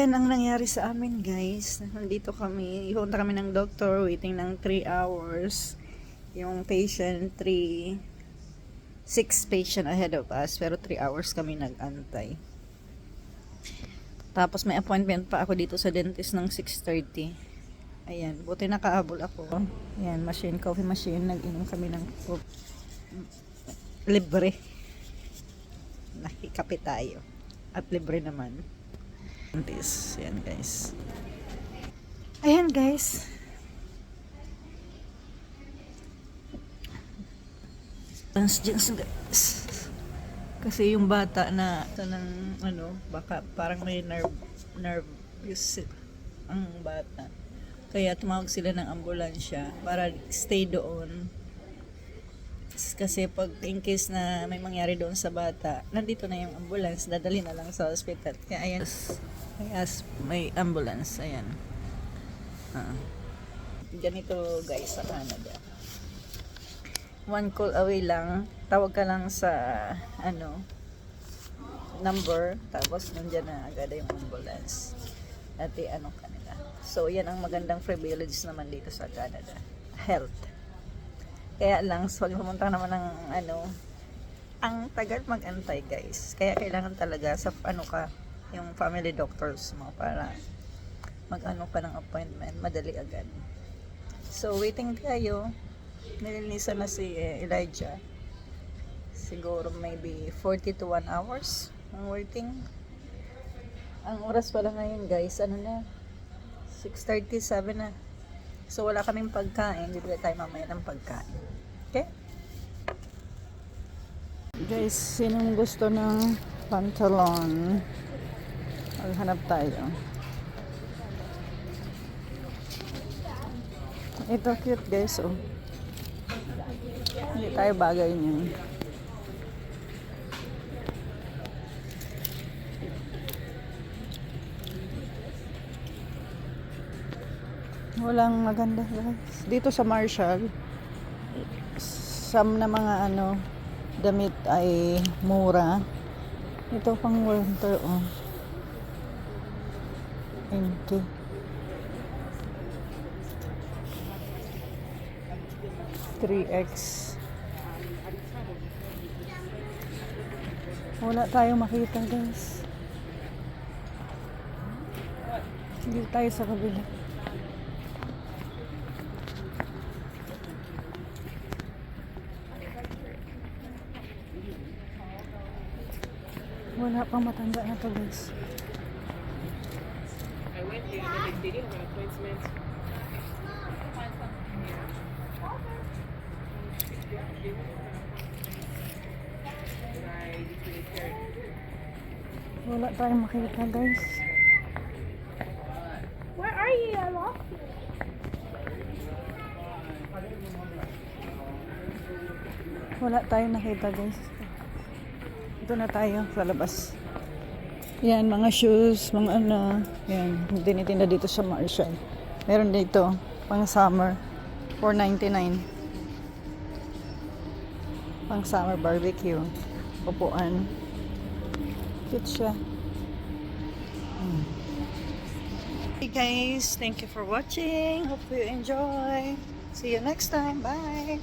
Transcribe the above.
Ayan ang nangyari sa amin, guys. Nandito kami, ipunta kami ng doctor, waiting ng 3 hours. Yung patient, 6 patient ahead of us, pero 3 hours kami nag-antay. Tapos may appointment pa ako dito sa dentist ng 6:30. Ayan, buti nakaabol ako. Ayan, coffee machine, nag-inom kami ng libre. Nakikape tayo. At libre naman. This, yan guys. Ayan guys. Guys. Kasi yung bata na ito ng baka parang may nervous ang bata. Kaya tumawag sila ng ambulansya para stay doon. Kasi pag in case na may mangyari doon sa bata, nandito na yung ambulance, dadali na lang sa hospital. Kaya ayan, may ambulance, ayan. Ganito guys sa Canada. 1 call away lang, tawag ka lang sa number, tapos nandiyan na agad yung ambulance. At kanila. So yan ang magandang privilege naman dito sa Canada. Health. Kaya lang, pag pumunta naman ng ang tagal mag-antay guys. Kaya kailangan talaga sa yung family doctors mo para ka ng appointment, madali agad. So waiting tayo. Nilinisan na si Elijah. Siguro maybe 40 to 1 hours ang waiting. Ang oras pala ngayon guys, na? 6:37 na. So wala kaming pagkain, bibili tayo mamaya ng pagkain. Okay? Guys, sinong gusto ng pantalon? Maghanap tayo. Ito cute guys, oh. Hindi tayo bagay niyan. Walang maganda guys. Dito sa Marshall, some na mga damit ay mura. Ito pang winter, oh. Empty. $3X. Wala tayong makita guys. Hindi tayo sa kabila. Wala pang matanda na to guys. I went there and they didn't have appointments. Wala tayong makita guys. Where are you? I lost you. Wala tayong nakita guys. Ito na tayo sa labas. Yan, mga shoes, mga yan, tinitinda dito sa Marshall. Meron dito, pang summer, $4.99. Pang summer barbecue. Upuan. Cute siya. Hey guys, thank you for watching. Hope you enjoy. See you next time. Bye!